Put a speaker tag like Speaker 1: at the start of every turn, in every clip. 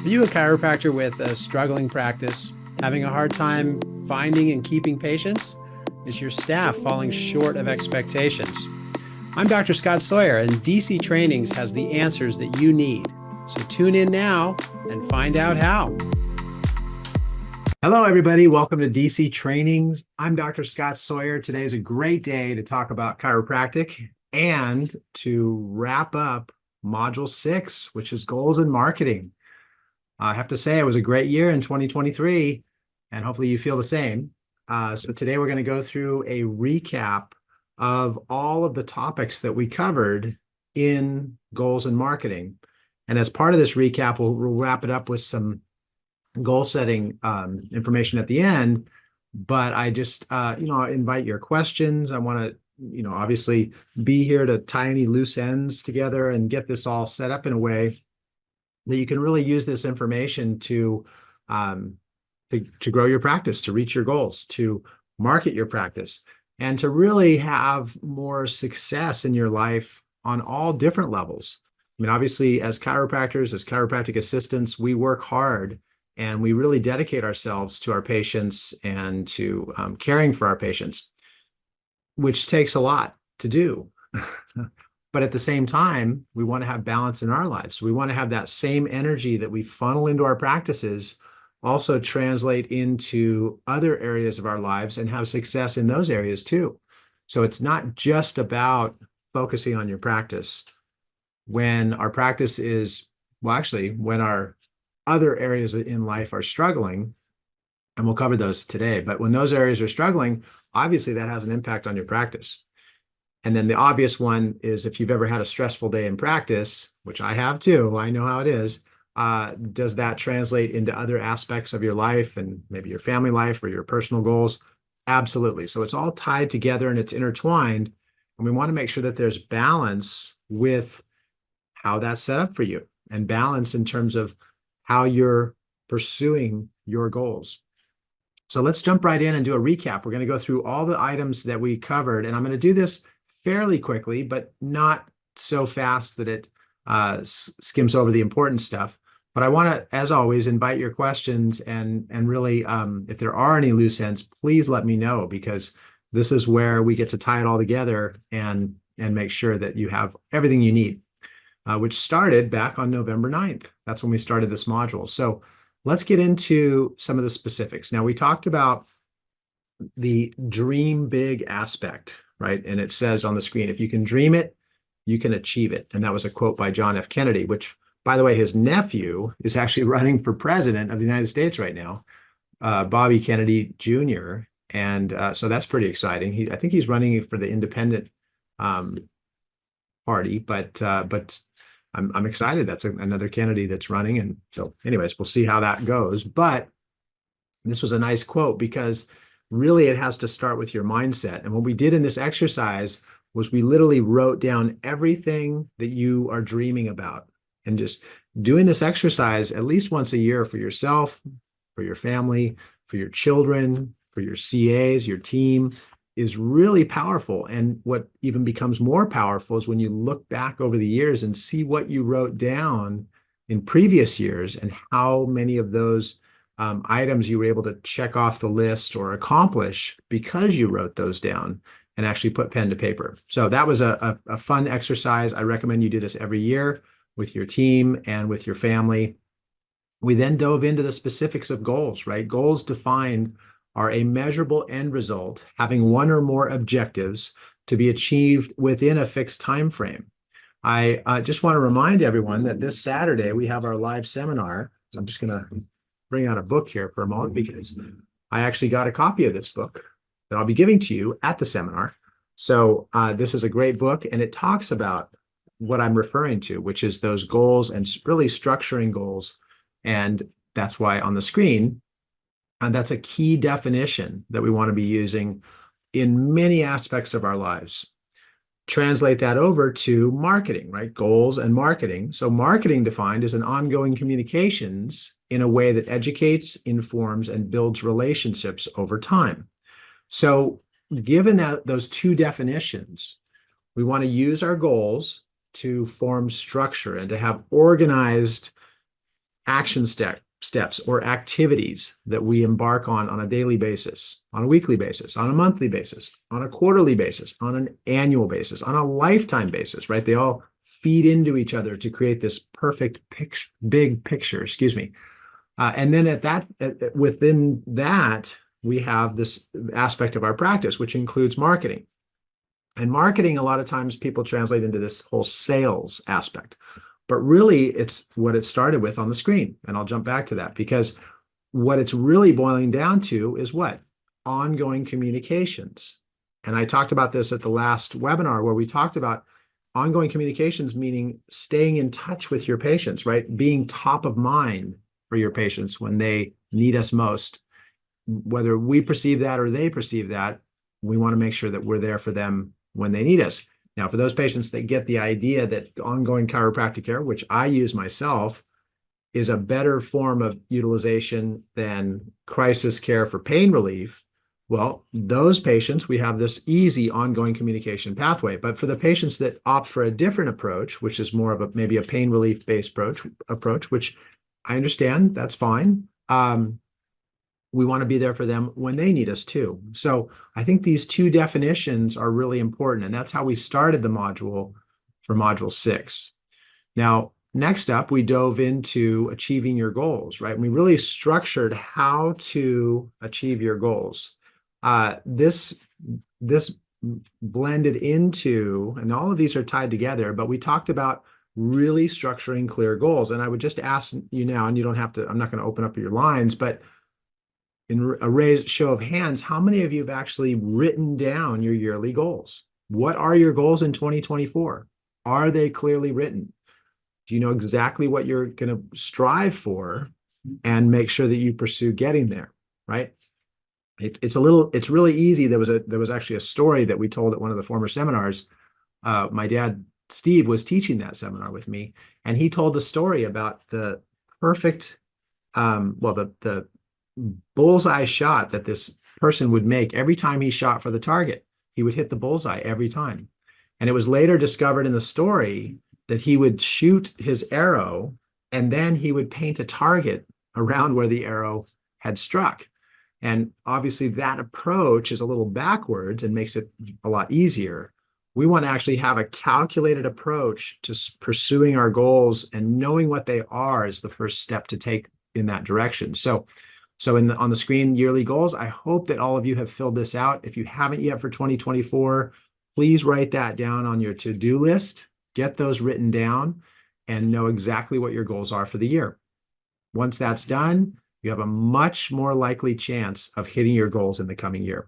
Speaker 1: Are you a chiropractor with a struggling practice, having a hard time finding and keeping patients? Is your staff falling short of expectations? I'm Dr. Scott Sawyer, and DC Trainings has the answers that you need. So tune in now and find out how. Hello, everybody. Welcome to DC Trainings. I'm Dr. Scott Sawyer. Today is a great day to talk about chiropractic and to wrap up Module 6, which is goals and marketing. I have to say it was a great year in 2023, and hopefully you feel the same. So today we're going to go through a recap of all of the topics that we covered in goals and marketing. And as part of this recap, we'll wrap it up with some goal setting information at the end. But I just, invite your questions. I want to, obviously be here to tie any loose ends together and get this all set up in a way that you can really use this information to grow your practice, to reach your goals, to market your practice, and to really have more success in your life on all different levels. I mean, obviously, as chiropractors, as chiropractic assistants, we work hard and we really dedicate ourselves to our patients and to caring for our patients, which takes a lot to do. But at the same time, we want to have balance in our lives. We want to have that same energy that we funnel into our practices also translate into other areas of our lives and have success in those areas too. So it's not just about focusing on your practice. When our practice is, when our other areas in life are struggling, and we'll cover those today, but when those areas are struggling, obviously that has an impact on your practice. And then the obvious one is if you've ever had a stressful day in practice, which I have too, I know how it is, does that translate into other aspects of your life and maybe your family life or your personal goals? Absolutely. So it's all tied together and it's intertwined. And we want to make sure that there's balance with how that's set up for you and balance in terms of how you're pursuing your goals. So let's jump right in and do a recap. We're going to go through all the items that we covered, and I'm going to do this fairly quickly, but not so fast that it skims over the important stuff. But I want to, as always, invite your questions and really, if there are any loose ends, please let me know, because this is where we get to tie it all together and make sure that you have everything you need, which started back on November 9th. That's when we started this module. So let's get into some of the specifics. Now, we talked about the dream big aspect, right? And it says on the screen, if you can dream it, you can achieve it. And that was a quote by John F. Kennedy, which, by the way, his nephew is actually running for president of the United States right now, Bobby Kennedy Jr. And so that's pretty exciting. I think he's running for the independent party, but I'm excited. That's another Kennedy that's running. And so anyways, we'll see how that goes. But this was a nice quote because really it has to start with your mindset. And what we did in this exercise was we literally wrote down everything that you are dreaming about, and just doing this exercise at least once a year for yourself, for your family, for your children, for your CAs, your team, is really powerful. And what even becomes more powerful is when you look back over the years and see what you wrote down in previous years and how many of those items you were able to check off the list or accomplish because you wrote those down and actually put pen to paper. So that was a fun exercise. I recommend you do this every year with your team and with your family. We then dove into the specifics of goals, right? Goals defined are a measurable end result having one or more objectives to be achieved within a fixed time frame. I just want to remind everyone that this Saturday we have our live seminar. I'm just going to bring out a book here for a moment because I actually got a copy of this book that I'll be giving to you at the seminar. So this is a great book, and it talks about what I'm referring to, which is those goals and really structuring goals. And that's why on the screen, and that's a key definition that we want to be using in many aspects of our lives. Translate that over to marketing, right? Goals and marketing. So marketing defined as an ongoing communications in a way that educates, informs, and builds relationships over time. So given that those two definitions, we want to use our goals to form structure and to have organized action steps or activities that we embark on a daily basis, on a weekly basis, on a monthly basis, on a quarterly basis, on an annual basis, on a lifetime basis, right? They all feed into each other to create this perfect big picture, excuse me. And then within that, we have this aspect of our practice, which includes marketing. And marketing, a lot of times people translate into this whole sales aspect. But really, it's what it started with on the screen. And I'll jump back to that because what it's really boiling down to is what? Ongoing communications. And I talked about this at the last webinar where we talked about ongoing communications, meaning staying in touch with your patients, right? Being top of mind for your patients when they need us most. Whether we perceive that or they perceive that, we want to make sure that we're there for them when they need us. Now, for those patients that get the idea that ongoing chiropractic care, which I use myself, is a better form of utilization than crisis care for pain relief, well, those patients, we have this easy ongoing communication pathway. But for the patients that opt for a different approach, which is more of maybe a pain relief based approach, which I understand, that's fine. We want to be there for them when they need us too. So I think these two definitions are really important. And that's how we started the module for module 6. Now, next up, we dove into achieving your goals, right? And we really structured how to achieve your goals. This blended into, and all of these are tied together, but we talked about really structuring clear goals. And I would just ask you now, and you don't have to, I'm not going to open up your lines, but in a raised show of hands, how many of you have actually written down your yearly goals? What are your goals in 2024? Are they clearly written? Do you know exactly what you're going to strive for and make sure that you pursue getting there, right? It's really easy. There was actually a story that we told at one of the former seminars. My dad, Steve, was teaching that seminar with me, and he told the story about the perfect, the bullseye shot that this person would make every time he shot for the target. He would hit the bullseye every time. And it was later discovered in the story that he would shoot his arrow and then he would paint a target around where the arrow had struck. And obviously that approach is a little backwards and makes it a lot easier. We want to actually have a calculated approach to pursuing our goals, and knowing what they are is the first step to take in that direction. So on the screen, yearly goals, I hope that all of you have filled this out. If you haven't yet for 2024, please write that down on your to-do list, get those written down, and know exactly what your goals are for the year. Once that's done, you have a much more likely chance of hitting your goals in the coming year.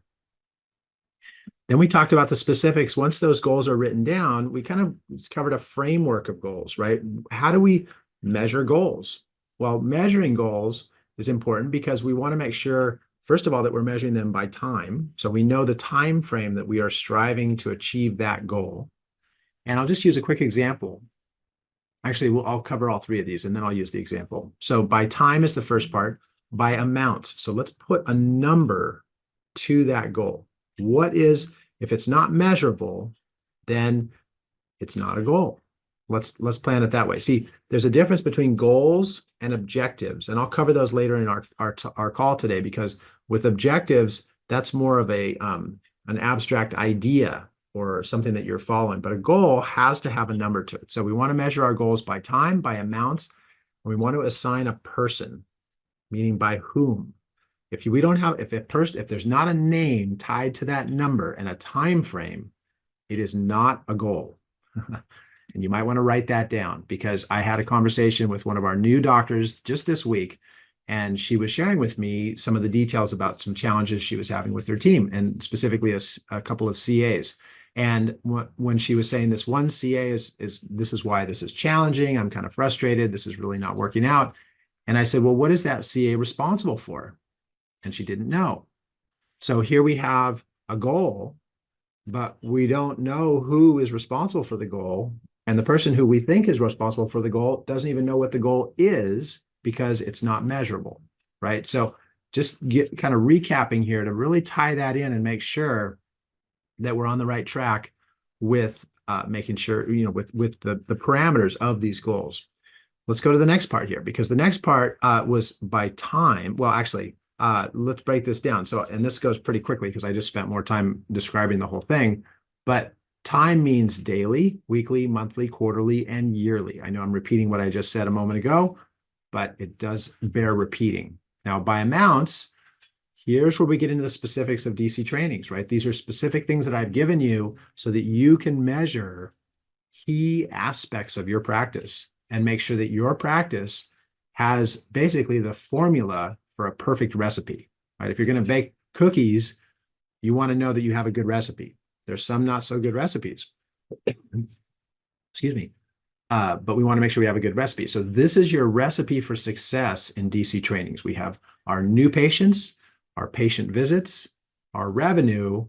Speaker 1: Then we talked about the specifics. Once those goals are written down, we kind of covered a framework of goals, right? How do we measure goals? Well, measuring goals is important because we want to make sure, first of all, that we're measuring them by time. So we know the time frame that we are striving to achieve that goal. And I'll just use a quick example. Actually, I'll cover all three of these and then I'll use the example. So by time is the first part, by amounts. So let's put a number to that goal. If it's not measurable, then it's not a goal. Let's plan it that way. See, there's a difference between goals and objectives, and I'll cover those later in our call today, because with objectives, that's more of an abstract idea or something that you're following, but a goal has to have a number to it. So we want to measure our goals by time, by amounts, and we want to assign a person, meaning by whom. If there's not a name tied to that number and a time frame, it is not a goal. And you might want to write that down, because I had a conversation with one of our new doctors just this week, and she was sharing with me some of the details about some challenges she was having with her team, and specifically a couple of CAs. And when she was saying this one CA this is why this is challenging, I'm kind of frustrated, this is really not working out. And I said, well, what is that CA responsible for? And she didn't know. So here we have a goal, but we don't know who is responsible for the goal. And the person who we think is responsible for the goal doesn't even know what the goal is, because it's not measurable, right? So just kind of recapping here to really tie that in and make sure that we're on the right track with making sure, with the parameters of these goals. let's go to the next part here, because the next part was by time. Well, actually, let's break this down. So, and this goes pretty quickly because I just spent more time describing the whole thing. But time means daily, weekly, monthly, quarterly, and yearly. I know I'm repeating what I just said a moment ago, but it does bear repeating. Now, by amounts, here's where we get into the specifics of DC trainings, right? These are specific things that I've given you so that you can measure key aspects of your practice and make sure that your practice has basically the formula for a perfect recipe, right? If you're going to bake cookies, you want to know that you have a good recipe. There's some not so good recipes. Excuse me. But we want to make sure we have a good recipe. So this is your recipe for success in DC trainings. We have our new patients, our patient visits, our revenue,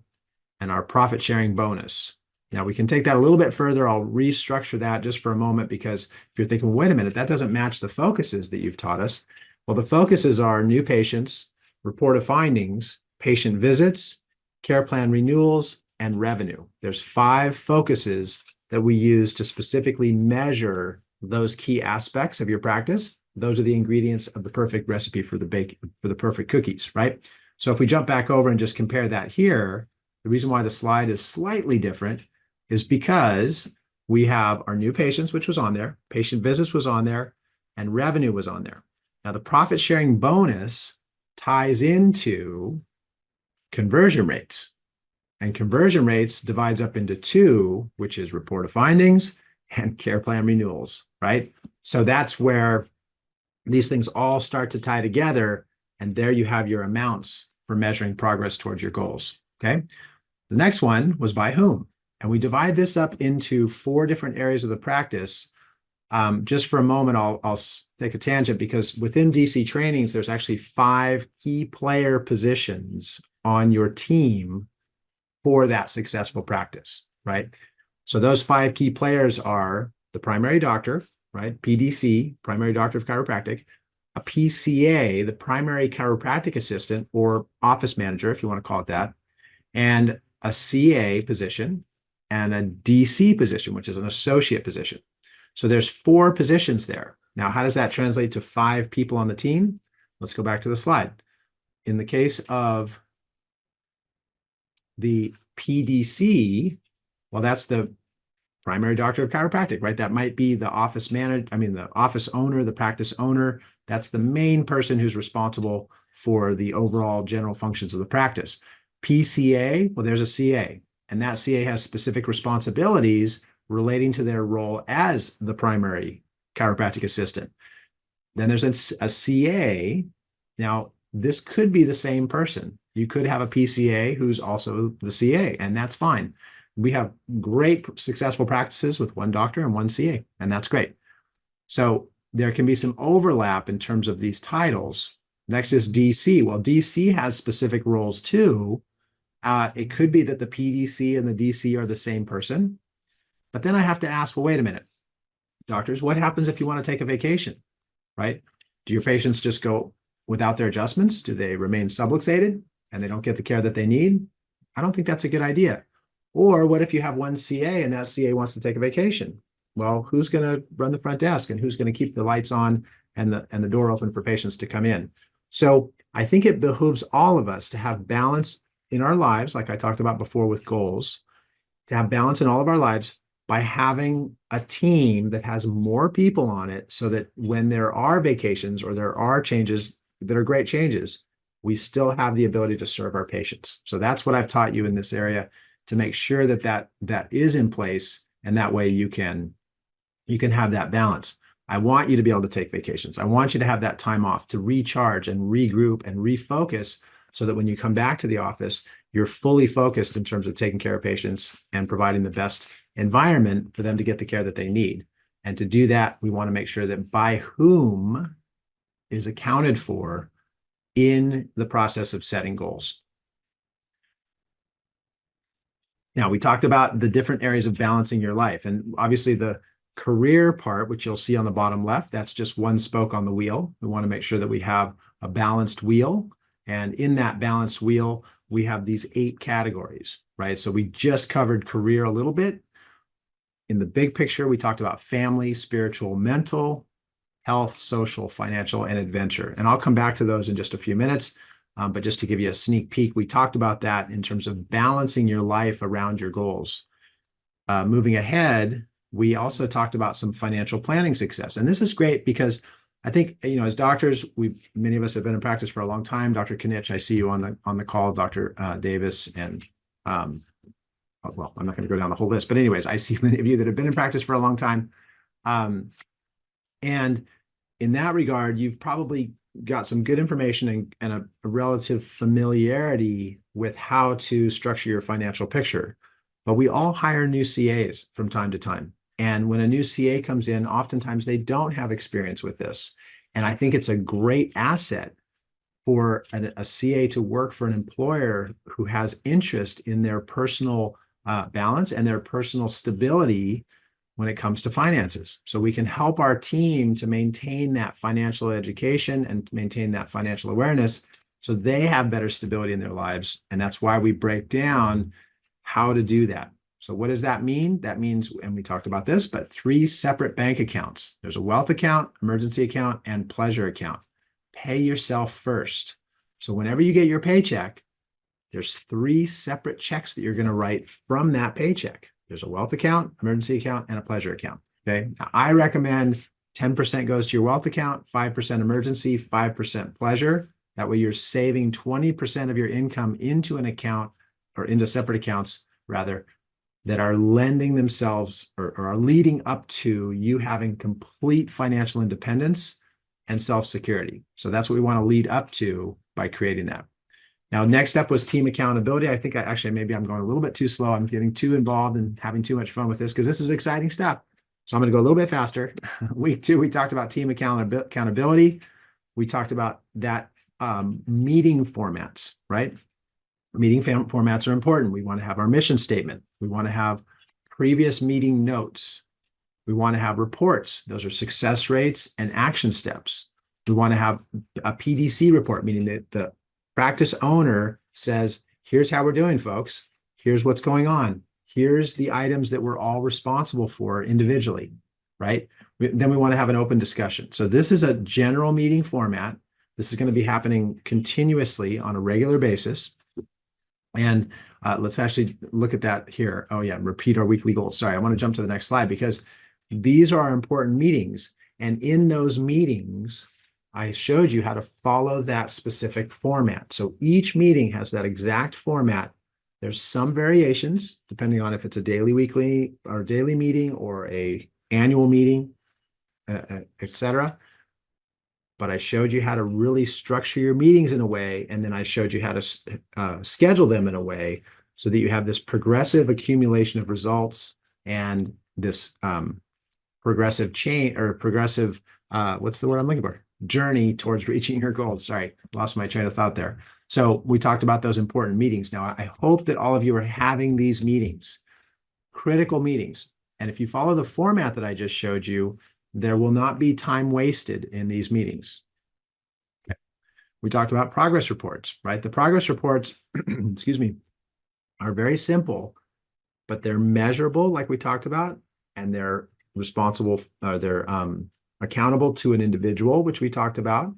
Speaker 1: and our profit sharing bonus. Now we can take that a little bit further. I'll restructure that just for a moment, because if you're thinking, wait a minute, that doesn't match the focuses that you've taught us. Well, the focuses are new patients, report of findings, patient visits, care plan renewals, and revenue. There's 5 focuses that we use to specifically measure those key aspects of your practice. Those are the ingredients of the perfect recipe for the perfect cookies, right? So if we jump back over and just compare that here, the reason why the slide is slightly different is because we have our new patients, which was on there, patient visits was on there, and revenue was on there. Now, the profit sharing bonus ties into conversion rates. And conversion rates divides up into 2, which is report of findings and care plan renewals, right? So that's where these things all start to tie together. And there you have your amounts for measuring progress towards your goals, okay? The next one was by whom. And we divide this up into 4 different areas of the practice. Just for a moment, I'll take a tangent, because within DC trainings, there's actually 5 key player positions on your team for that successful practice, right? So those 5 key players are the primary doctor, right? PDC, primary doctor of chiropractic, a PCA, the primary chiropractic assistant or office manager, if you want to call it that, and a CA position and a DC position, which is an associate position. So there's 4 positions there. Now, how does that translate to 5 people on the team? Let's go back to the slide. In the case of the PDC, well, that's the primary doctor of chiropractic, right? That might be the office manager, the office owner, the practice owner. That's the main person who's responsible for the overall general functions of the practice. PCA, well, there's a CA, and that CA has specific responsibilities relating to their role as the primary chiropractic assistant. Then there's a CA. Now, this could be the same person. You could have a PCA who's also the CA, and that's fine. We have great successful practices with 1 doctor and 1 CA, and that's great. So there can be some overlap in terms of these titles. Next is DC. Well, DC has specific roles too. It could be that the PDC and the DC are the same person. But then I have to ask, well, wait a minute, doctors, what happens if you want to take a vacation, right? Do your patients just go without their adjustments? Do they remain subluxated and they don't get the care that they need? I don't think that's a good idea. Or what if you have 1 CA and that CA wants to take a vacation? Well, who's going to run the front desk and who's going to keep the lights on and the door open for patients to come in? So I think it behooves all of us to have balance in our lives, like I talked about before with goals, to have balance in all of our lives by having a team that has more people on it, so that when there are vacations or there are changes that are great changes, we still have the ability to serve our patients. So that's what I've taught you in this area, to make sure that is in place, and that way you can have that balance. I want you to be able to take vacations. I want you to have that time off to recharge and regroup and refocus, so that when you come back to the office, you're fully focused in terms of taking care of patients and providing the best environment for them to get the care that they need. And to do that, we want to make sure that by whom is accounted for in the process of setting goals. Now, we talked about the different areas of balancing your life. And obviously the career part, which you'll see on the bottom left, that's just 1 spoke on the wheel. We want to make sure that we have a balanced wheel. And in that balanced wheel, we have these 8 categories, right? So we just covered career a little bit. In the big picture, we talked about family, spiritual, mental. health, social, financial, and adventure. And I'll come back to those in just a few minutes. But just to give you a sneak peek, we talked about that in terms of balancing your life around your goals. Moving ahead, we also talked about some financial planning success. And this is great because I think, as doctors, many of us have been in practice for a long time. Dr. Knitsch, I see you on the call, Dr. Davis, and well, I'm not going to go down the whole list, but anyways, I see many of you that have been in practice for a long time. And in that regard, you've probably got some good information and a relative familiarity with how to structure your financial picture. But we all hire new CAs from time to time. And when a new CA comes in, oftentimes they don't have experience with this. And I think it's a great asset for a CA to work for an employer who has interest in their personal balance and their personal stability when it comes to finances. So we can help our team to maintain that financial education and maintain that financial awareness so they have better stability in their lives. And that's why we break down how to do that. So what does that mean? That means, and we talked about this, but 3 separate bank accounts. There's a wealth account, emergency account, and pleasure account. Pay yourself first. So whenever you get your paycheck, there's 3 separate checks that you're going to write from that paycheck. There's a wealth account, emergency account, and a pleasure account. Okay. Now, I recommend 10% goes to your wealth account, 5% emergency, 5% pleasure. That way you're saving 20% of your income into an account or into separate accounts, rather, that are lending themselves or are leading up to you having complete financial independence and self-security. So that's what we want to lead up to by creating that. Now, next up was team accountability. I think maybe I'm going a little bit too slow. I'm getting too involved and having too much fun with this because this is exciting stuff. So I'm going to go a little bit faster. Week 2, we talked about team accountability. We talked about that meeting formats, right? Meeting formats are important. We want to have our mission statement. We want to have previous meeting notes. We want to have reports. Those are success rates and action steps. We want to have a PDC report, meaning that the practice owner says, here's how we're doing, folks. Here's what's going on. Here's the items that we're all responsible for individually, right? Then we want to have an open discussion. So this is a general meeting format. This is going to be happening continuously on a regular basis. And let's actually look at that here. Oh yeah, repeat our weekly goals. Sorry, I want to jump to the next slide because these are our important meetings. And in those meetings, I showed you how to follow that specific format. So each meeting has that exact format. There's some variations depending on if it's a daily, weekly, or daily meeting or a annual meeting, etc. But I showed you how to really structure your meetings in a way, and then I showed you how to schedule them in a way so that you have this progressive accumulation of results and this progressive chain or progressive, what's the word I'm looking for? Journey towards reaching your goals. Sorry, lost my train of thought there. So we talked about those important meetings. Now, I hope that all of you are having these meetings, critical meetings. And if you follow the format that I just showed you, there will not be time wasted in these meetings. Okay. We talked about progress reports, right? The progress reports, excuse me, are very simple, but they're measurable, like we talked about, and they're responsible, they're accountable to an individual, which we talked about,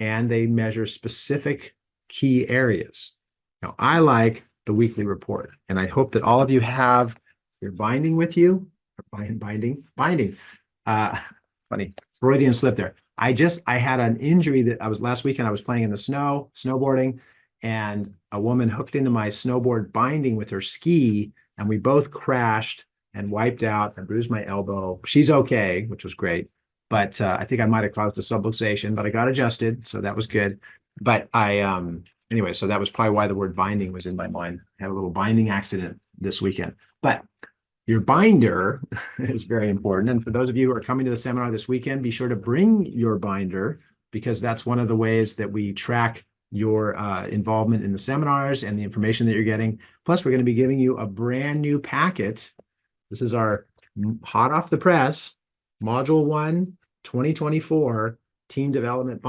Speaker 1: and they measure specific key areas. Now, I like the weekly report, and I hope that all of you have your binding with you. Binding. Funny, Freudian slip there. I had an injury that last weekend, I was playing in the snow, snowboarding, and a woman hooked into my snowboard binding with her ski, and we both crashed and wiped out and bruised my elbow. She's okay, which was great. But I think I might have caused a subluxation, but I got adjusted, so that was good. But anyway, so that was probably why the word binding was in my mind. I had a little binding accident this weekend. But your binder is very important. And for those of you who are coming to the seminar this weekend, be sure to bring your binder because that's one of the ways that we track your involvement in the seminars and the information that you're getting. Plus, we're going to be giving you a brand new packet. This is our hot off the press, Module 1, 2024 Team Development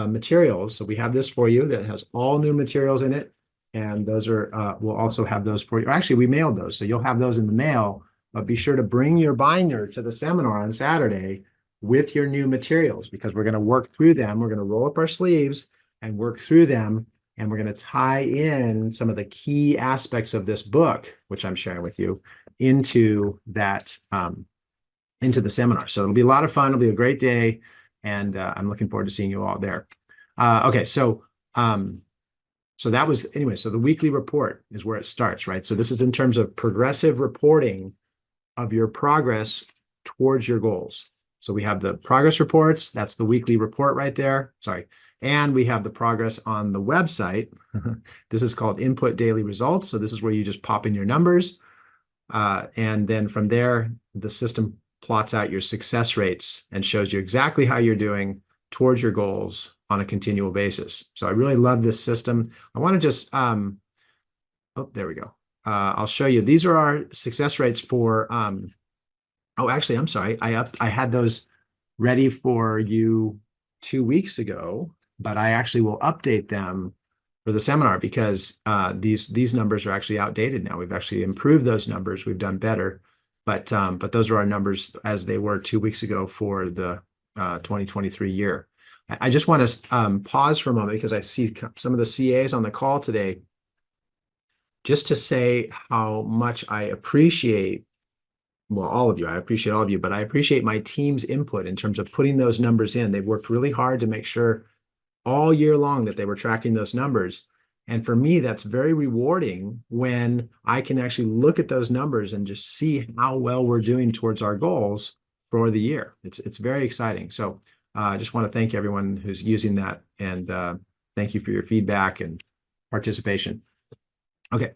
Speaker 1: materials. So we have this for you that has all new materials in it. And those are, we'll also have those for you. Actually, we mailed those, so you'll have those in the mail. But be sure to bring your binder to the seminar on Saturday with your new materials, because we're going to work through them. We're going to roll up our sleeves and work through them. And we're going to tie in some of the key aspects of this book, which I'm sharing with you, into that, into the seminar. So it'll be a lot of fun. It'll be a great day. And I'm looking forward to seeing you all there. Okay. So that was, anyway, so the weekly report is where it starts, right? So this is in terms of progressive reporting of your progress towards your goals. So we have the progress reports. That's the weekly report right there. Sorry. And we have the progress on the website. This is called Input Daily Results. So this is where you just pop in your numbers. And then from there, the system plots out your success rates and shows you exactly how you're doing towards your goals on a continual basis. So I really love this system. I want to just, oh, there we go. I'll show you. These are our success rates for, oh, actually, I'm sorry. I had those ready for you 2 weeks ago, but I actually will update them for the seminar because these numbers are actually outdated now. We've actually improved those numbers. We've done better, but those are our numbers as they were 2 weeks ago for the 2023 year. I just want to pause for a moment because I see some of the CAs on the call today, just to say how much I appreciate, well, all of you. I appreciate all of you, but I appreciate my team's input in terms of putting those numbers in. They've worked really hard to make sure all year long that they were tracking those numbers. And for me, that's very rewarding when I can actually look at those numbers and just see how well we're doing towards our goals for the year. It's very exciting. So I just want to thank everyone who's using that, and thank you for your feedback and participation. Okay,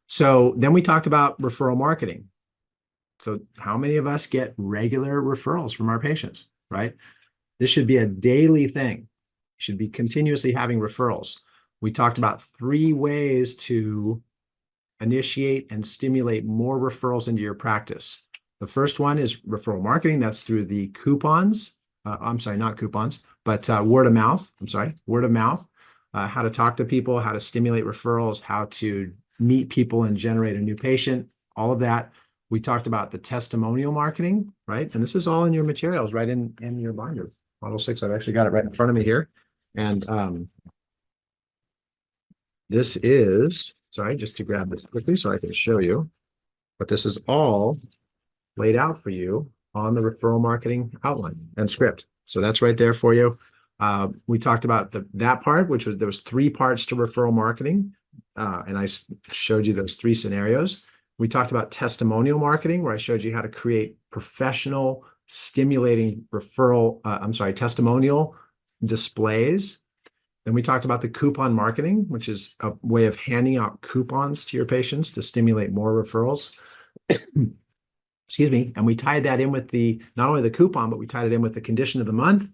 Speaker 1: so then we talked about referral marketing. So how many of us get regular referrals from our patients, right? This should be a daily thing. You should be continuously having referrals. We talked about 3 ways to initiate and stimulate more referrals into your practice. The first one is referral marketing. That's through the coupons. I'm sorry, not coupons, but word of mouth. I'm sorry, word of mouth. How to talk to people, how to stimulate referrals, how to meet people and generate a new patient, all of that. We talked about the testimonial marketing, right? And this is all in your materials, right in your binder. Model 6, I've actually got it right in front of me here. And this is, sorry, just to grab this quickly so I can show you, but this is all laid out for you on the referral marketing outline and script. So that's right there for you. We talked about that part, which was, there was 3 parts to referral marketing. And I showed you those 3 scenarios. We talked about testimonial marketing, where I showed you how to create professional, stimulating testimonial displays. Then we talked about the coupon marketing, which is a way of handing out coupons to your patients to stimulate more referrals. Excuse me. And we tied that in with not only the coupon, but we tied it in with the condition of the month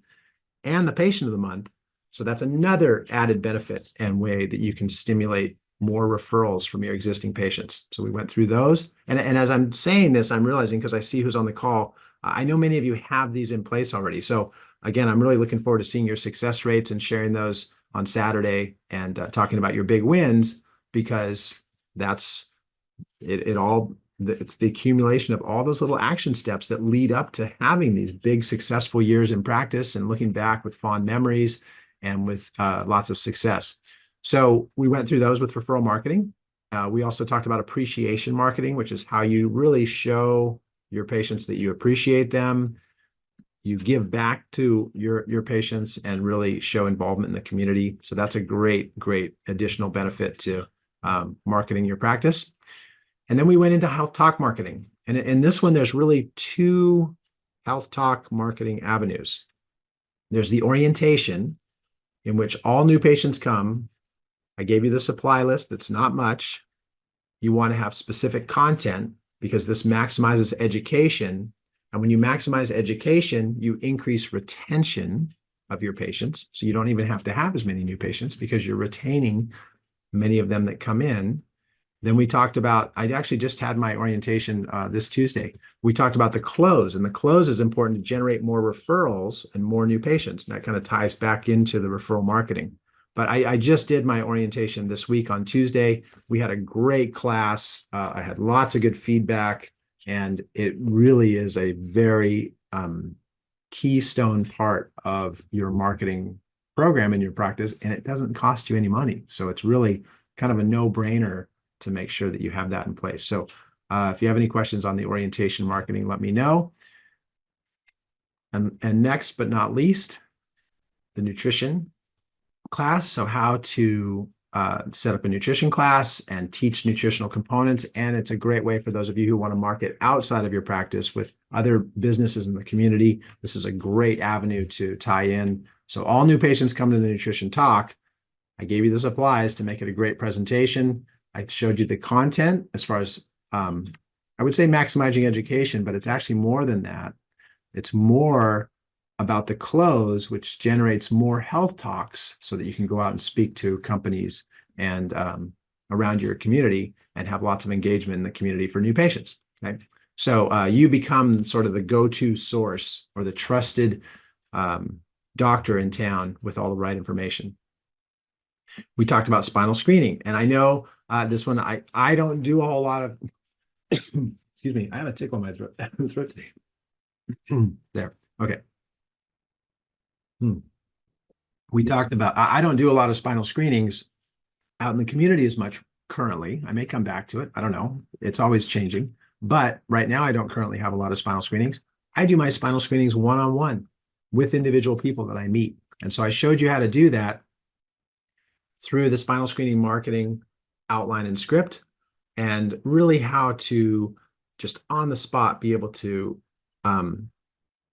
Speaker 1: and the patient of the month. So that's another added benefit and way that you can stimulate more referrals from your existing patients. So we went through those. And as I'm saying this, I'm realizing, because I see who's on the call, I know many of you have these in place already. So again, I'm really looking forward to seeing your success rates and sharing those on Saturday and talking about your big wins, because that's it all. It's the accumulation of all those little action steps that lead up to having these big successful years in practice and looking back with fond memories and with lots of success. So we went through those with referral marketing. We also talked about appreciation marketing, which is how you really show your patients that you appreciate them. You give back to your patients and really show involvement in the community. So that's a great additional benefit to marketing your practice. And then we went into health talk marketing. And in this one, there's really 2 health talk marketing avenues. There's the orientation, in which all new patients come. I gave you the supply list. That's not much. You want to have specific content because this maximizes education. And when you maximize education, you increase retention of your patients. So you don't even have to have as many new patients because you're retaining many of them that come in. Then we talked about, I actually just had my orientation this Tuesday. We talked about the close, and the close is important to generate more referrals and more new patients. And that kind of ties back into the referral marketing. But I just did my orientation this week on Tuesday. We had a great class. I had lots of good feedback, and it really is a very keystone part of your marketing program in your practice, and it doesn't cost you any money. So it's really kind of a no-brainer to make sure that you have that in place. So if you have any questions on the orientation marketing, let me know. And next but not least, the nutrition class. So how to set up a nutrition class and teach nutritional components. And it's a great way for those of you who want to market outside of your practice with other businesses in the community. This is a great avenue to tie in. So all new patients come to the nutrition talk. I gave you the supplies to make it a great presentation. I showed you the content as far as, I would say maximizing education, but it's actually more than that. It's more about the close, which generates more health talks so that you can go out and speak to companies and around your community and have lots of engagement in the community for new patients. Okay. So you become sort of the go-to source or the trusted doctor in town with all the right information. We talked about spinal screening, and I know this one, I don't do a whole lot of, excuse me, I have a tickle in my throat today. There, okay. We talked about, I don't do a lot of spinal screenings out in the community as much currently. I may come back to it. I don't know. It's always changing. But right now, I don't currently have a lot of spinal screenings. I do my spinal screenings one-on-one with individual people that I meet. And so I showed you how to do that through the spinal screening marketing outline and script, and really how to just on the spot be able to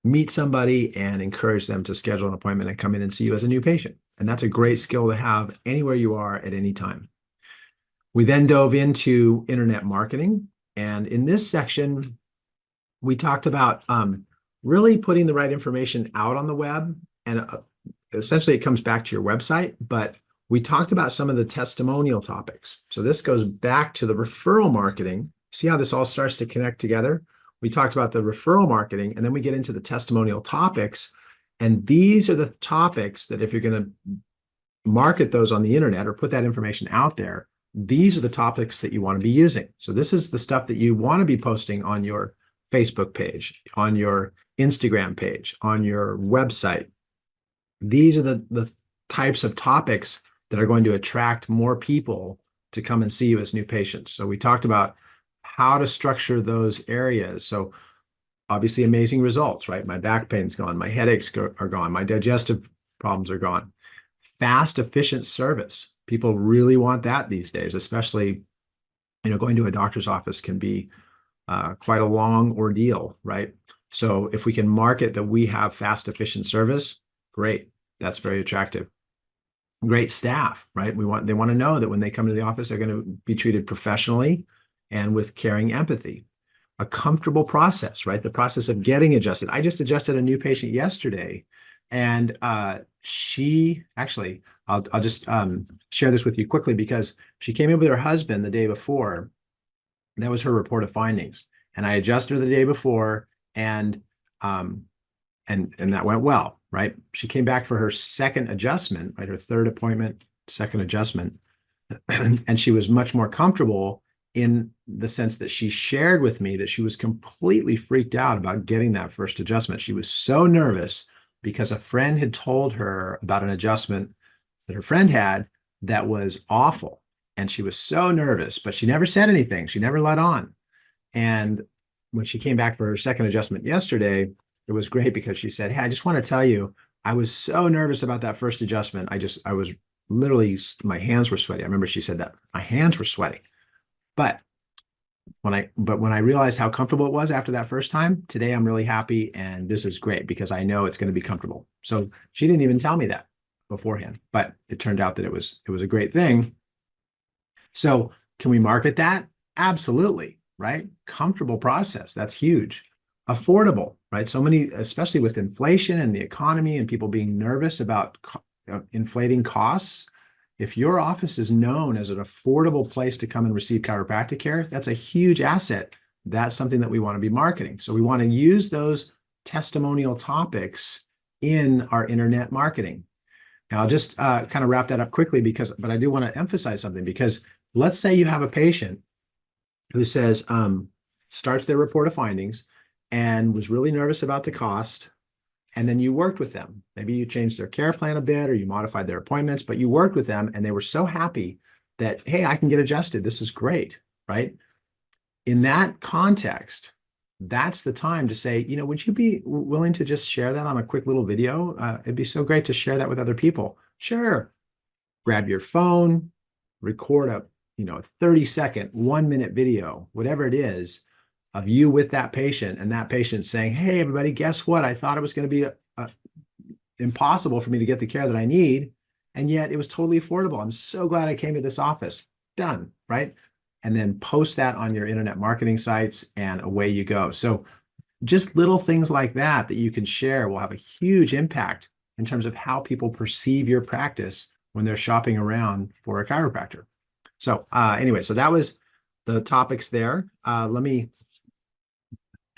Speaker 1: meet somebody and encourage them to schedule an appointment and come in and see you as a new patient. And that's a great skill to have anywhere you are at any time. We then dove into internet marketing. And in this section, we talked about really putting the right information out on the web. And essentially, it comes back to your website. But we talked about some of the testimonial topics. So this goes back to the referral marketing. See how this all starts to connect together? We talked about the referral marketing, and then we get into the testimonial topics. And these are the topics that if you're going to market those on the internet or put that information out there, these are the topics that you want to be using. So this is the stuff that you want to be posting on your Facebook page, on your Instagram page, on your website. These are the types of topics that are going to attract more people to come and see you as new patients. So we talked about how to structure those areas. So obviously amazing results, right? My back pain's gone, my headaches are gone, my digestive problems are gone. Fast, efficient service. People really want that these days, especially, going to a doctor's office can be quite a long ordeal, right? So if we can market that we have fast, efficient service, great. That's very attractive. Great staff, right? They want to know that when they come to the office, they're going to be treated professionally and with caring empathy. A comfortable process, right? The process of getting adjusted. I just adjusted a new patient yesterday, and she actually, I'll just share this with you quickly because she came in with her husband the day before. That was her report of findings, and I adjusted her the day before, and that went well, right? She came back for her second adjustment, right? Her third appointment, second adjustment, and she was much more comfortable in the sense that she shared with me that she was completely freaked out about getting that first adjustment. She was so nervous because a friend had told her about an adjustment that her friend had that was awful. And she was so nervous, but she never said anything. She never let on. And when she came back for her second adjustment yesterday, it was great because she said, "Hey, I just want to tell you, I was so nervous about that first adjustment. I was literally, my hands were sweaty." I remember she said that my hands were sweaty. But when I realized how comfortable it was after that first time, today I'm really happy, and this is great because I know it's going to be comfortable. So she didn't even tell me that beforehand, but it turned out that it was a great thing. So can we market that? Absolutely, right? Comfortable process. That's huge. Affordable, right? So many, especially with inflation and the economy and people being nervous about inflating costs. If your office is known as an affordable place to come and receive chiropractic care, that's a huge asset. That's something that we want to be marketing. So we want to use those testimonial topics in our internet marketing. Now, I'll just kind of wrap that up quickly but I do want to emphasize something, because let's say you have a patient who says, starts their report of findings and was really nervous about the cost and then you worked with them. Maybe you changed their care plan a bit or you modified their appointments, but you worked with them and they were so happy that, hey, I can get adjusted. This is great, right? In that context, that's the time to say, would you be willing to just share that on a quick little video? It'd be so great to share that with other people. Sure. Grab your phone, record a 30-second, 1-minute video, whatever it is, of you with that patient and that patient saying, hey, everybody, guess what? I thought it was going to be impossible for me to get the care that I need. And yet it was totally affordable. I'm so glad I came to this office. Done, right? And then post that on your internet marketing sites and away you go. So just little things like that you can share will have a huge impact in terms of how people perceive your practice when they're shopping around for a chiropractor. So anyway, so that was the topics there. There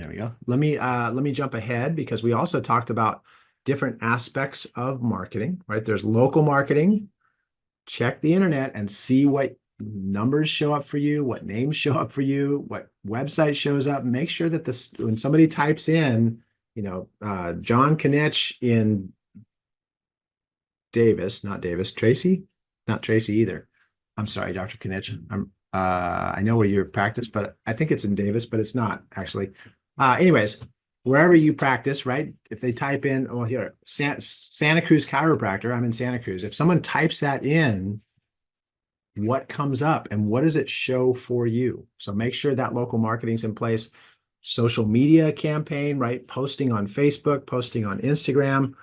Speaker 1: we go. Let me jump ahead because we also talked about different aspects of marketing, right? There's local marketing. Check the internet and see what numbers show up for you, what names show up for you, what website shows up. Make sure that when somebody types in, John Kinich in Davis, not Davis, Tracy, not Tracy either. I'm sorry, Dr. Kinich. I know where you practice, but I think it's in Davis, but it's not actually. Anyways, wherever you practice, right? If they type in, well, here, Santa Cruz chiropractor, I'm in Santa Cruz. If someone types that in, what comes up and what does it show for you? So make sure that local marketing's in place. Social media campaign, right? Posting on Facebook, posting on Instagram.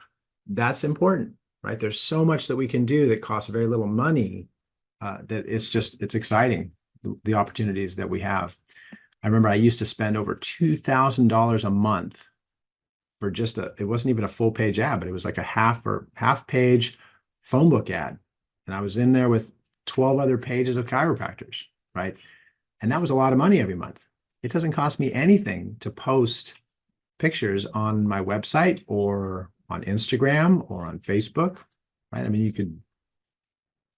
Speaker 1: That's important, right? There's so much that we can do that costs very little money that it's exciting, the opportunities that we have. I remember I used to spend over $2,000 a month for it wasn't even a full page ad, but it was like a half page phone book ad. And I was in there with 12 other pages of chiropractors, right? And that was a lot of money every month. It doesn't cost me anything to post pictures on my website or on Instagram or on Facebook, right? I mean,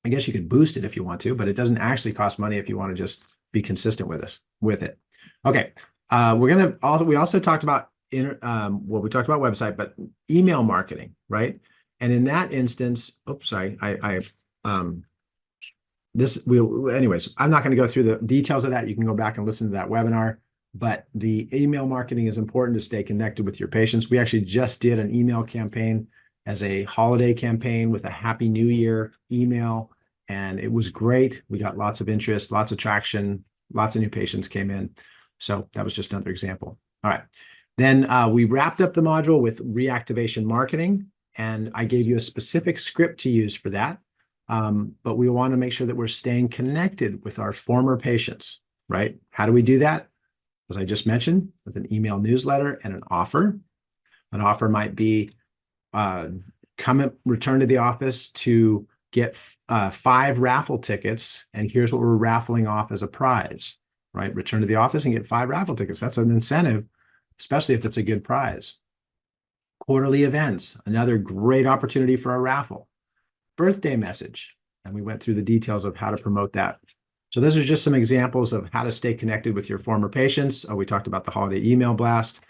Speaker 1: I guess you could boost it if you want to, but it doesn't actually cost money if you want to just be consistent with it. Okay. We also talked about, we talked about website, but email marketing, right? And in that instance, anyways, I'm not going to go through the details of that. You can go back and listen to that webinar, but the email marketing is important to stay connected with your patients. We actually just did an email campaign as a holiday campaign with a Happy New Year email, and it was great. We got lots of interest, lots of traction, lots of new patients came in. So that was just another example. All right. Then we wrapped up the module with reactivation marketing, and I gave you a specific script to use for that. But we want to make sure that we're staying connected with our former patients, right? How do we do that? As I just mentioned, with an email newsletter and an offer. An offer might be return to the office to get 5 raffle tickets, and here's what we're raffling off as a prize, right? Return to the office and get 5 raffle tickets. That's an incentive, especially if it's a good prize. Quarterly events, another great opportunity for a raffle. Birthday message, and we went through the details of how to promote that. So those are just some examples of how to stay connected with your former patients. We talked about the holiday email blast,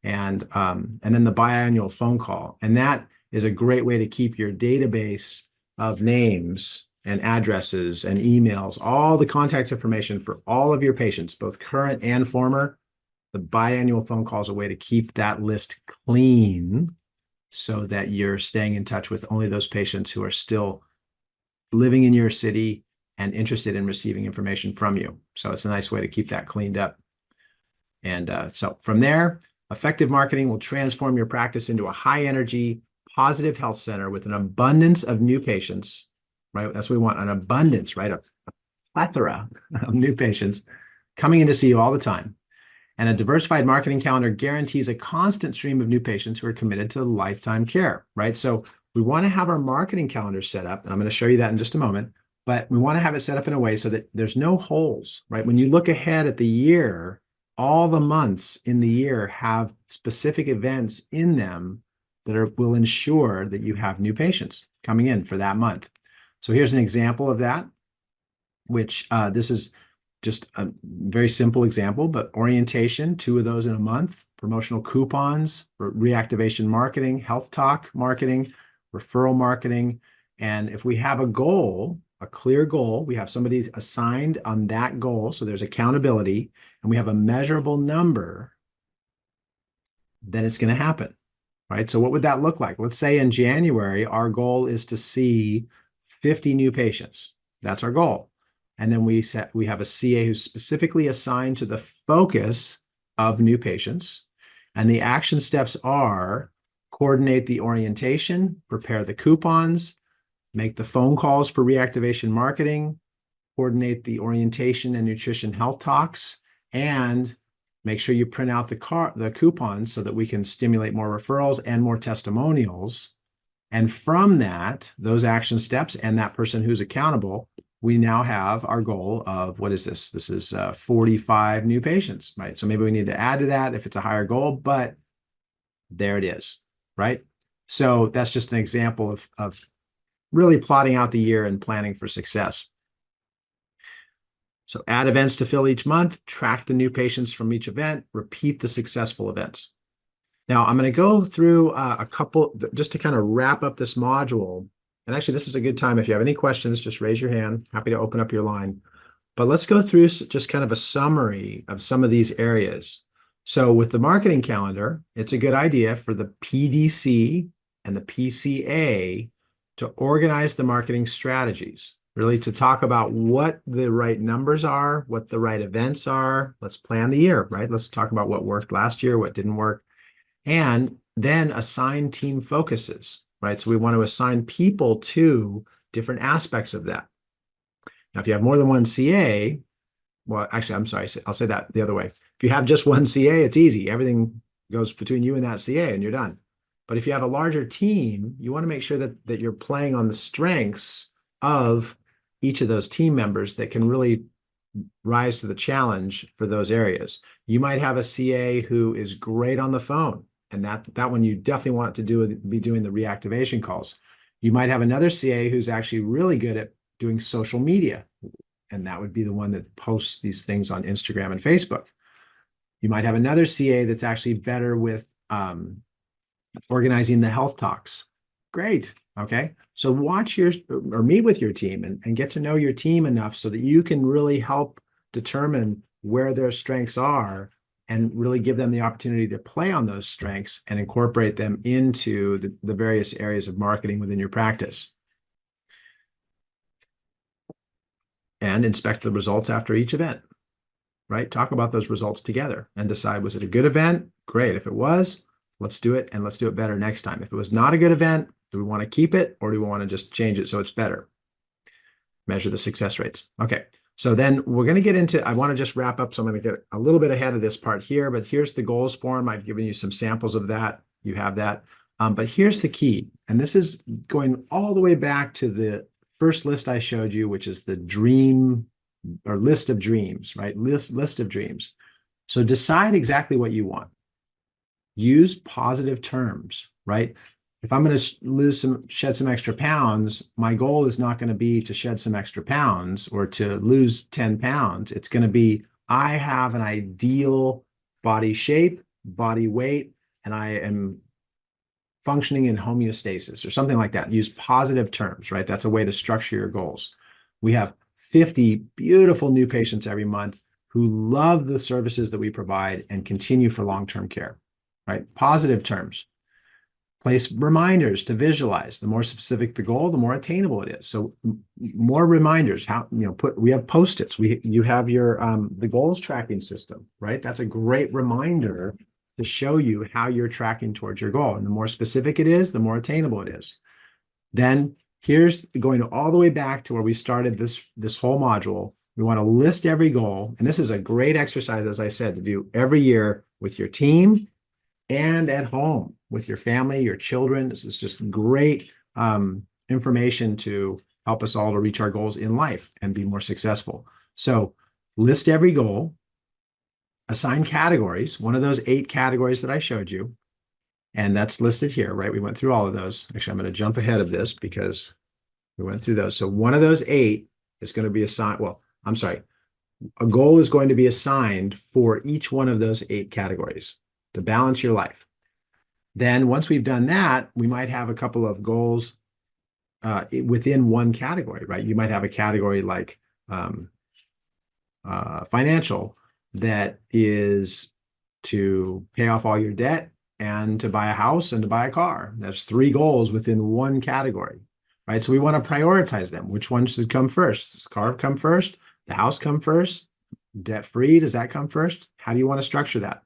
Speaker 1: and then the biannual phone call, and that is a great way to keep your database of names and addresses and emails, all the contact information for all of your patients, both current and former. The biannual phone call is a way to keep that list clean so that you're staying in touch with only those patients who are still living in your city and interested in receiving information from you. So it's a nice way to keep that cleaned up. And so from there, effective marketing will transform your practice into a high energy, positive health center with an abundance of new patients, right? That's what we want, an abundance, right? A plethora of new patients coming in to see you all the time. And a diversified marketing calendar guarantees a constant stream of new patients who are committed to lifetime care, right? So we want to have our marketing calendar set up, and I'm going to show you that in just a moment, but we want to have it set up in a way so that there's no holes, right? When you look ahead at the year, all the months in the year have specific events in them that will ensure that you have new patients coming in for that month. So here's an example of that, which this is just a very simple example, but orientation, 2 of those in a month. promotional coupons, reactivation marketing, health talk marketing, referral marketing. And if we have a goal, a clear goal, we have somebody assigned on that goal, so there's accountability, and we have a measurable number, then it's going to happen, right? So what would that look like? Let's say in January, our goal is to see 50 new patients. That's our goal. And then we have a CA who's specifically assigned to the focus of new patients. And the action steps are coordinate the orientation, prepare the coupons, make the phone calls for reactivation marketing, coordinate the orientation and nutrition health talks, and make sure you print out the coupons so that we can stimulate more referrals and more testimonials. And from that, those action steps and that person who's accountable, we now have our goal of, what is this? This is 45 new patients, right? So maybe we need to add to that if it's a higher goal, but there it is, right? So that's just an example of really plotting out the year and planning for success. So add events to fill each month, track the new patients from each event, repeat the successful events. Now, I'm going to go through a couple just to kind of wrap up this module. And actually, this is a good time. If you have any questions, just raise your hand. Happy to open up your line. But let's go through just kind of a summary of some of these areas. So with the marketing calendar, it's a good idea for the PDC and the PCA to organize the marketing strategies, really to talk about what the right numbers are, what the right events are. Let's plan the year, right? Let's talk about what worked last year, what didn't work, and then assign team focuses, right? So we want to assign people to different aspects of that. Now, if you have more than one CA, well, actually, I'm sorry, I'll say that the other way. If you have just one CA, it's easy. Everything goes between you and that CA and you're done. But if you have a larger team, you want to make sure that you're playing on the strengths of each of those team members that can really rise to the challenge for those areas. You might have a CA who is great on the phone, and that one you definitely want to be doing the reactivation calls. You might have another CA who's actually really good at doing social media, and that would be the one that posts these things on Instagram and Facebook. You might have another CA that's actually better with organizing the health talks. Great. Okay. So meet with your team and get to know your team enough so that you can really help determine where their strengths are and really give them the opportunity to play on those strengths and incorporate them into the various areas of marketing within your practice. And inspect the results after each event, right? Talk about those results together and decide, was it a good event? Great. If it was, let's do it, and let's do it better next time. If it was not a good event, do we want to keep it or do we want to just change it so it's better? Measure the success rates. Okay, so then we're going to get into, I want to just wrap up, so I'm going to get a little bit ahead of this part here, but here's the goals form. I've given you some samples of that. You have that. But here's the key, and this is going all the way back to the first list I showed you, which is the dream or list of dreams, right? List of dreams. So decide exactly what you want. Use positive terms, right? If I'm going to shed some extra pounds, my goal is not going to be to shed some extra pounds or to lose 10 pounds. It's going to be, I have an ideal body shape, body weight, and I am functioning in homeostasis or something like that. Use positive terms, right? That's a way to structure your goals. We have 50 beautiful new patients every month who love the services that we provide and continue for long-term care, right? Positive terms. Place reminders to visualize. The more specific the goal, the more attainable it is. So more reminders. We have Post-its. You have your the goals tracking system, right? That's a great reminder to show you how you're tracking towards your goal. And the more specific it is, the more attainable it is. Then here's going all the way back to where we started this whole module. We want to list every goal. And this is a great exercise, as I said, to do every year with your team and at home with your family, your children. This is just great information to help us all to reach our goals in life and be more successful. So list every goal, assign categories, one of those 8 categories that I showed you, and that's listed here, right? We went through all of those. Actually, I'm going to jump ahead of this because we went through those. So one of those 8 is going to be assigned, well, I'm sorry, a goal is going to be assigned for each one of those 8 categories. to balance your life. Then once we've done that, we might have a couple of goals within one category, right? You might have a category like financial that is to pay off all your debt and to buy a house and to buy a car. That's three goals within one category, right? So we want to prioritize them. Which one should come first? Does the car come first? The house come first? Debt free, does that come first? How do you want to structure that?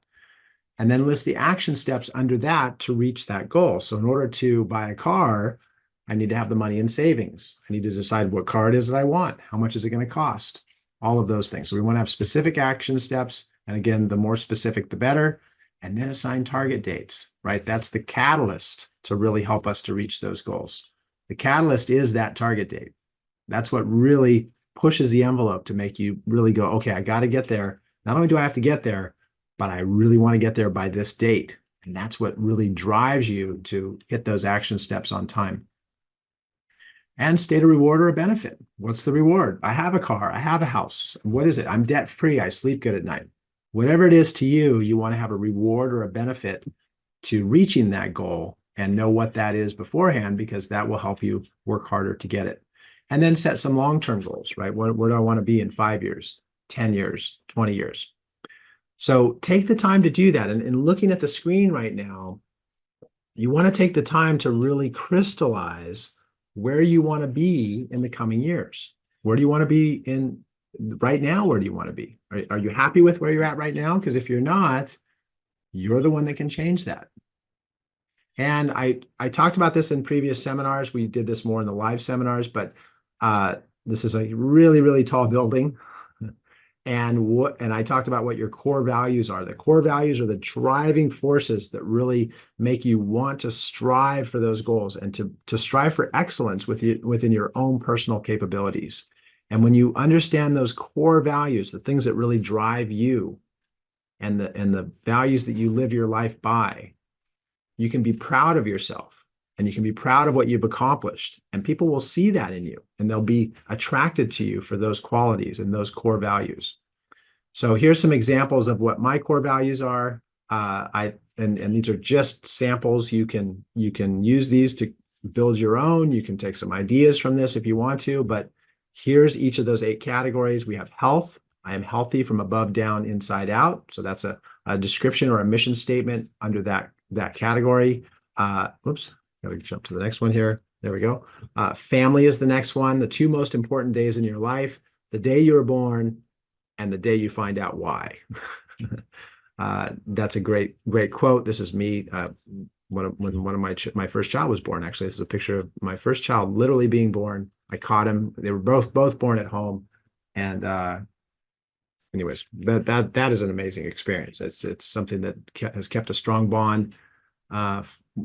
Speaker 1: And then list the action steps under that to reach that goal. So in order to buy a car, I need to have the money in savings. I need to decide what car it is that I want. How much is it going to cost? All of those things. So we want to have specific action steps. And again, the more specific, the better. And then assign target dates, right? That's the catalyst to really help us to reach those goals. The catalyst is that target date. That's what really pushes the envelope to make you really go, okay, I got to get there. Not only do I have to get there, but I really want to get there by this date. And that's what really drives you to hit those action steps on time. And state a reward or a benefit. What's the reward? I have a car. I have a house. What is it? I'm debt free. I sleep good at night. Whatever it is to you, you want to have a reward or a benefit to reaching that goal and know what that is beforehand, because that will help you work harder to get it. And then set some long-term goals, right? Where do I want to be in 5 years, 10 years, 20 years? So take the time to do that. And looking at the screen right now, you want to take the time to really crystallize where you want to be in the coming years. Where do you want to be in right now? Where do you want to be? Are you happy with where you're at right now? Because if you're not, you're the one that can change that. And I talked about this in previous seminars. We did this more in the live seminars, but this is a really, really tall building. And I talked about what your core values are. The core values are the driving forces that really make you want to strive for those goals and to strive for excellence within your own personal capabilities. And when you understand those core values, the things that really drive you and the values that you live your life by, you can be proud of yourself and you can be proud of what you've accomplished. And people will see that in you and they'll be attracted to you for those qualities and those core values. So here's some examples of what my core values are. And these are just samples. You can use these to build your own. You can take some ideas from this if you want to, but here's each of those 8 categories. We have health. I am healthy from above down, inside out. So that's a description or a mission statement under that category. Oops, gotta jump to the next one here. There we go. Family is the next one. The 2 most important days in your life: the day you were born and the day you find out why. That's a great quote. This is me when one of my first child was born. Actually, this is a picture of my first child literally being born. I caught him. They were both born at home, and anyways, that is an amazing experience. It's something that has kept a strong bond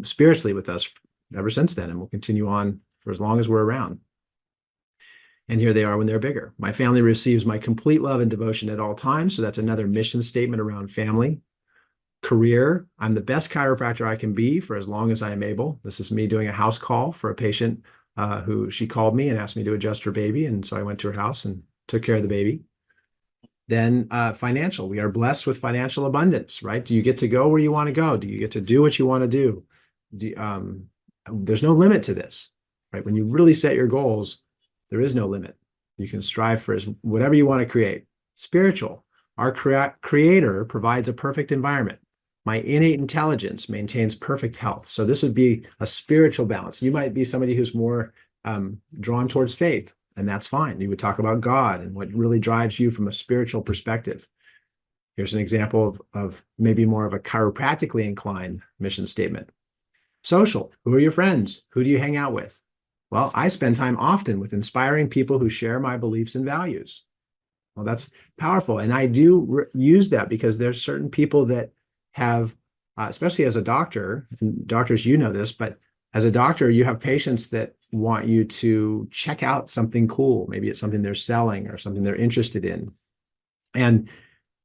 Speaker 1: spiritually with us ever since then, and will continue on for as long as we're around. And here they are when they're bigger. My family receives my complete love and devotion at all times. So that's another mission statement around family. Career: I'm the best chiropractor I can be for as long as I am able. This is me doing a house call for a patient who she called me and asked me to adjust her baby. And so I went to her house and took care of the baby. Then financial: we are blessed with financial abundance, right? Do you get to go where you want to go? Do you get to do what you want to do? There's no limit to this, right? When you really set your goals, there is no limit. You can strive for whatever you want to create. Spiritual: our creator provides a perfect environment. My innate intelligence maintains perfect health. So this would be a spiritual balance. You might be somebody who's more drawn towards faith, and that's fine. You would talk about God and what really drives you from a spiritual perspective. Here's an example of maybe more of a chiropractically inclined mission statement. Social: who are your friends? Who do you hang out with? Well, I spend time often with inspiring people who share my beliefs and values. Well, that's powerful. And I do use that because there's certain people that have, especially as a doctor, and doctors, you know this, but as a doctor, you have patients that want you to check out something cool. Maybe it's something they're selling or something they're interested in. And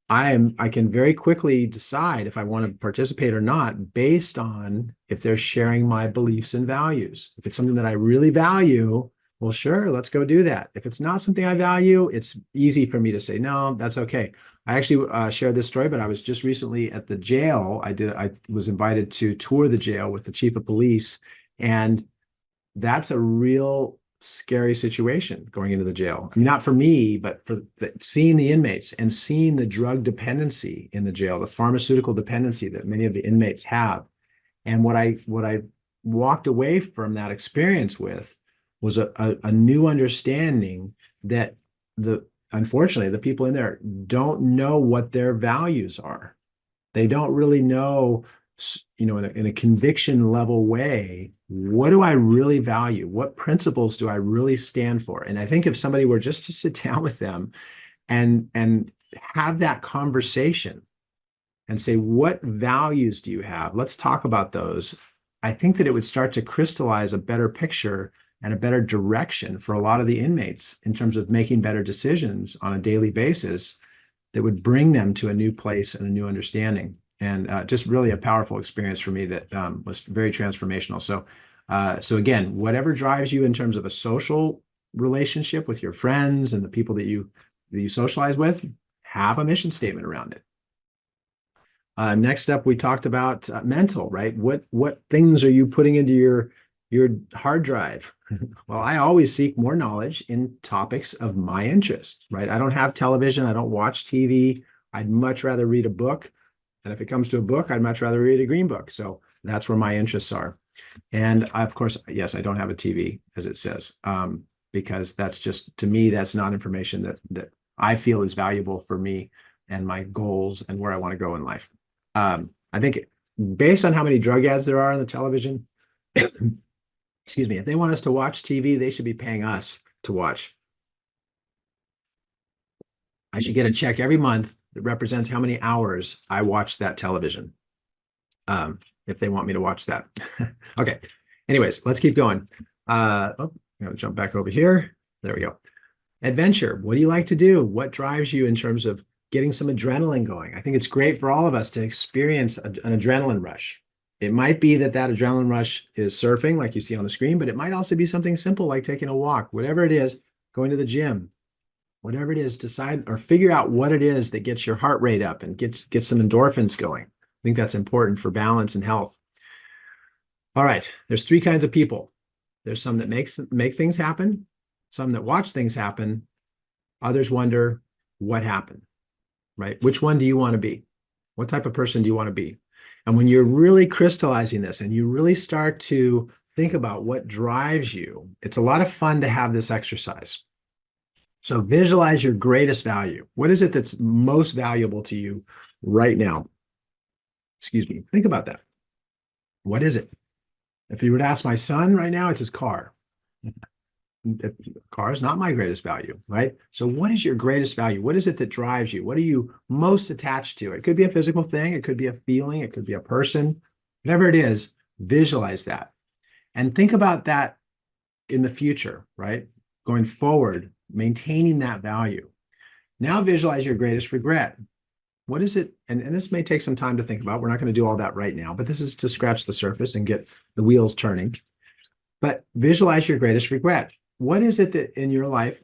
Speaker 1: I can very quickly decide if I want to participate or not based on if they're sharing my beliefs and values. If it's something that I really value, Well, sure, let's go do that. If it's not something I value, it's easy for me to say, no, that's okay. I actually shared this story, but I was just recently at the jail. I was invited to tour the jail with the chief of police, and that's a real scary situation going into the jail. I mean, not for me, but for seeing the inmates and seeing the drug dependency in the jail, the pharmaceutical dependency that many of the inmates have. And what I walked away from that experience with was a new understanding that the unfortunately the people in there don't know what their values are. They don't really know, in a conviction level way, what do I really value? What principles do I really stand for? And I think if somebody were just to sit down with them and have that conversation and say, what values do you have? Let's talk about those. I think that it would start to crystallize a better picture and a better direction for a lot of the inmates in terms of making better decisions on a daily basis that would bring them to a new place and a new understanding. And just really a powerful experience for me that was very transformational. So again, whatever drives you in terms of a social relationship with your friends and the people that you socialize with, have a mission statement around it. Next up, we talked about mental, right? What things are you putting into your hard drive? Well, I always seek more knowledge in topics of my interest, right? I don't have television. I don't watch TV. I'd much rather read a book. And if it comes to a book, I'd much rather read a green book. So that's where my interests are. And of course, yes, I don't have a TV, as it says, because that's just, to me, that's not information that I feel is valuable for me and my goals and where I want to go in life. I think based on how many drug ads there are on the television, excuse me, if they want us to watch TV, they should be paying us to watch. I should get a check every month that represents how many hours I watch that television, if they want me to watch that. Okay. Anyways, let's keep going. I'm going to jump back over here. There we go. Adventure. What do you like to do? What drives you in terms of getting some adrenaline going? I think it's great for all of us to experience an adrenaline rush. It might be that adrenaline rush is surfing, like you see on the screen, but it might also be something simple like taking a walk, whatever it is, going to the gym, whatever it is, decide or figure out what it is that gets your heart rate up and get some endorphins going. I think that's important for balance and health. All right, there's three kinds of people. There's some that make things happen, some that watch things happen, others wonder what happened, right? Which one do you want to be? What type of person do you want to be? And when you're really crystallizing this and you really start to think about what drives you, it's a lot of fun to have this exercise. So visualize your greatest value. What is it that's most valuable to you right now? Excuse me. Think about that. What is it? If you would ask my son right now, it's his car. Car is not my greatest value, right? So what is your greatest value? What is it that drives you? What are you most attached to? It could be a physical thing. It could be a feeling. It could be a person. Whatever it is, visualize that. And think about that in the future, right? Going forward, maintaining that value. Now visualize your greatest regret. What is it? And this may take some time to think about. We're not going to do all that right now, but this is to scratch the surface and get the wheels turning. But visualize your greatest regret. What is it that in your life,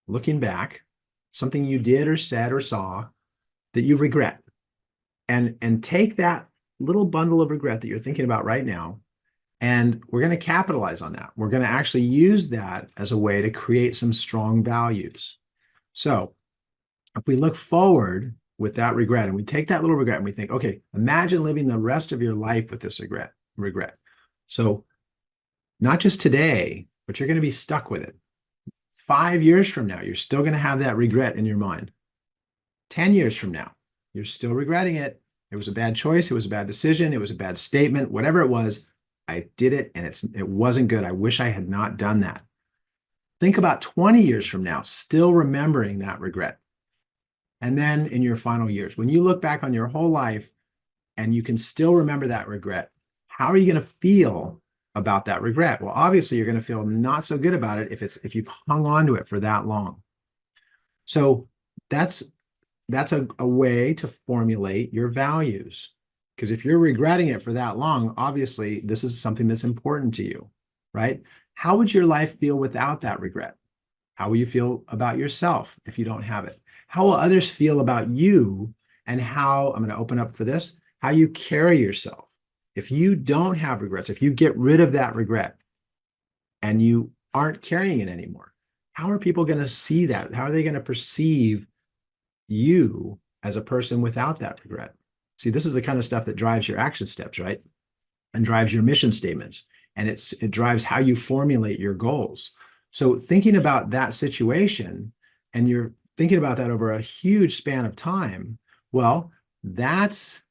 Speaker 1: looking back, something you did or said or saw that you regret? And take that little bundle of regret that you're thinking about right now, and we're going to capitalize on that. We're going to actually use that as a way to create some strong values. So if we look forward with that regret and we take that little regret and we think, okay, imagine living the rest of your life with this regret. So not just today, but you're going to be stuck with it. 5 years from now, you're still going to have that regret in your mind. 10 years from now, you're still regretting it. It was a bad choice. It was a bad decision. It was a bad statement. Whatever it was, I did it and it wasn't good. I wish I had not done that. Think about 20 years from now, still remembering that regret. And then in your final years, when you look back on your whole life and you can still remember that regret, how are you going to feel about that regret? Well, obviously you're going to feel not so good about it if you've hung on to it for that long. So that's a way to formulate your values. Because if you're regretting it for that long, obviously this is something that's important to you, right? How would your life feel without that regret? How will you feel about yourself if you don't have it? How will others feel about you, and how, I'm going to open up for this, how you carry yourself? If you don't have regrets, if you get rid of that regret and you aren't carrying it anymore, how are people going to see that? How are they going to perceive you as a person without that regret? See, this is the kind of stuff that drives your action steps, right? And drives your mission statements. And it drives how you formulate your goals. So thinking about that situation, and you're thinking about that over a huge span of time, well, let's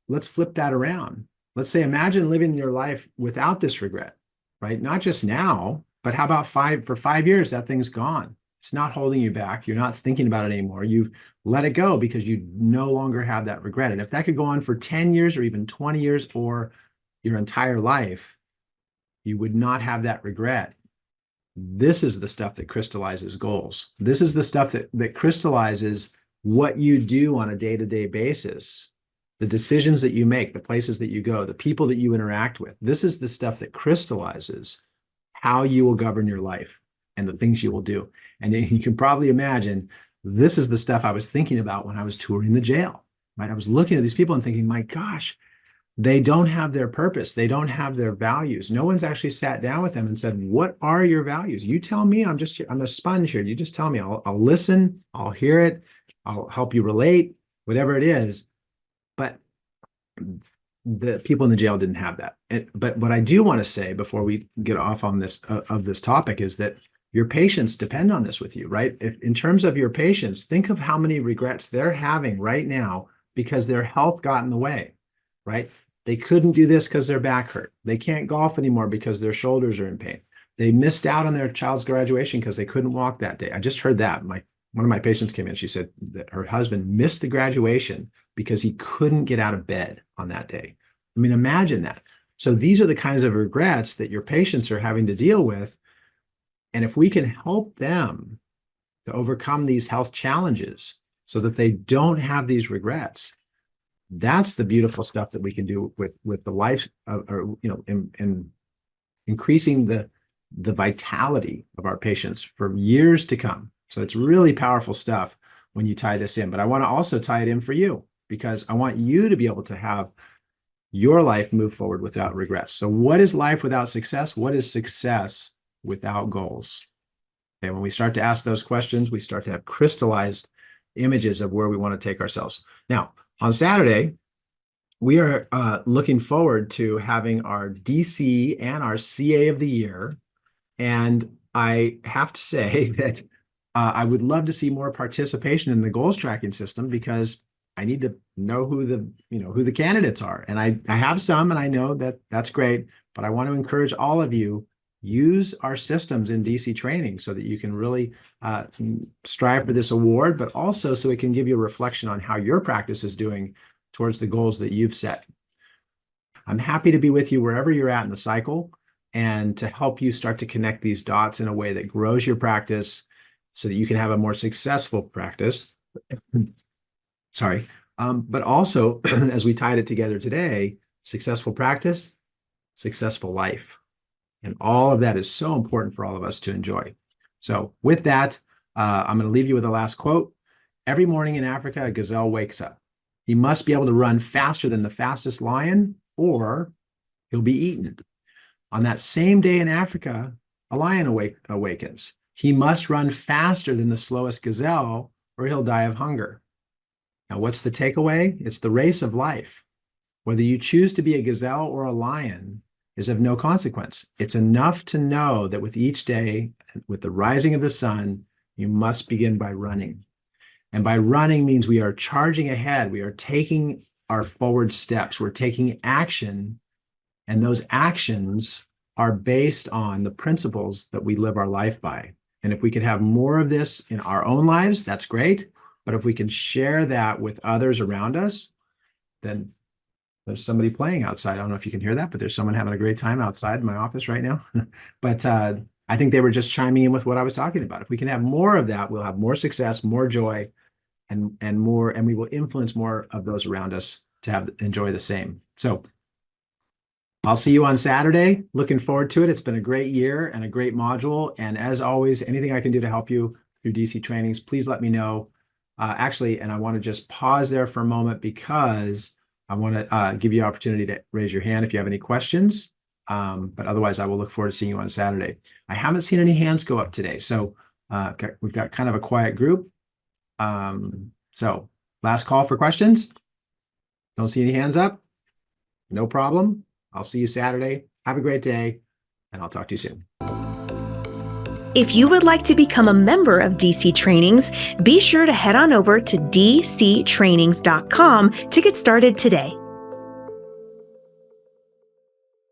Speaker 1: flip that around. Let's say, imagine living your life without this regret, right? Not just now, but how about for 5 years, that thing's gone. It's not holding you back. You're not thinking about it anymore. You've let it go because you no longer have that regret. And if that could go on for 10 years or even 20 years or your entire life, you would not have that regret. This is the stuff that crystallizes goals. This is the stuff that crystallizes what you do on a day-to-day basis, the decisions that you make, the places that you go, the people that you interact with. This is the stuff that crystallizes how you will govern your life and the things you will do. And you can probably imagine, this is the stuff I was thinking about when I was touring the jail, right? I was looking at these people and thinking, my gosh, they don't have their purpose. They don't have their values. No one's actually sat down with them and said, what are your values? You tell me. I'm a sponge here. You just tell me. I'll listen. I'll hear it. I'll help you relate, whatever it is. But the people in the jail didn't have that. But what I do want to say before we get off on this of this topic is that your patients depend on this with you, right? If, in terms of your patients, think of how many regrets they're having right now because their health got in the way, right? They couldn't do this because their back hurt. They can't golf anymore because their shoulders are in pain. They missed out on their child's graduation because they couldn't walk that day. I just heard that. One of my patients came in. She said that her husband missed the graduation because he couldn't get out of bed on that day. I mean, imagine that. So these are the kinds of regrets that your patients are having to deal with. And if we can help them to overcome these health challenges so that they don't have these regrets, that's the beautiful stuff that we can do with the life of, or in increasing the vitality of our patients for years to come. So it's really powerful stuff when you tie this in. But I want to also tie it in for you because I want you to be able to have your life move forward without regrets. So what is life without success? What is success without goals? Okay, when we start to ask those questions, we start to have crystallized images of where we want to take ourselves. Now, on Saturday, we are looking forward to having our DC and our CA of the year. And I have to say that I would love to see more participation in the goals tracking system because I need to know who the candidates are. And I have some, and I know that that's great, but I want to encourage all of you, use our systems in DC training so that you can really strive for this award, but also so it can give you a reflection on how your practice is doing towards the goals that you've set. I'm happy to be with you wherever you're at in the cycle and to help you start to connect these dots in a way that grows your practice so that you can have a more successful practice. Sorry. But also, as we tied it together today, successful practice, successful life. And all of that is so important for all of us to enjoy. So with that, I'm going to leave you with a last quote. Every morning in Africa, a gazelle wakes up. He must be able to run faster than the fastest lion or he'll be eaten. On that same day in Africa, a lion awakens. He must run faster than the slowest gazelle or he'll die of hunger. Now, what's the takeaway? It's the race of life. Whether you choose to be a gazelle or a lion is of no consequence. It's enough to know that with each day, with the rising of the sun, you must begin by running. And by running means we are charging ahead. We are taking our forward steps. We're taking action. And those actions are based on the principles that we live our life by. And if we could have more of this in our own lives, that's great. But if we can share that with others around us, then there's somebody playing outside. I don't know if you can hear that, but there's someone having a great time outside in my office right now. But I think they were just chiming in with what I was talking about. If we can have more of that, we'll have more success, more joy, and more, and we will influence more of those around us to enjoy the same. So I'll see you on Saturday. Looking forward to it. It's been a great year and a great module. And as always, anything I can do to help you through DC trainings, please let me know. Actually, and I want to just pause there for a moment because I want to give you an opportunity to raise your hand if you have any questions. But otherwise, I will look forward to seeing you on Saturday. I haven't seen any hands go up today. So we've got kind of a quiet group. So last call for questions. Don't see any hands up. No problem. I'll see you Saturday. Have a great day, and I'll talk to you soon.
Speaker 2: If you would like to become a member of DC Trainings, be sure to head on over to dctrainings.com to get started today.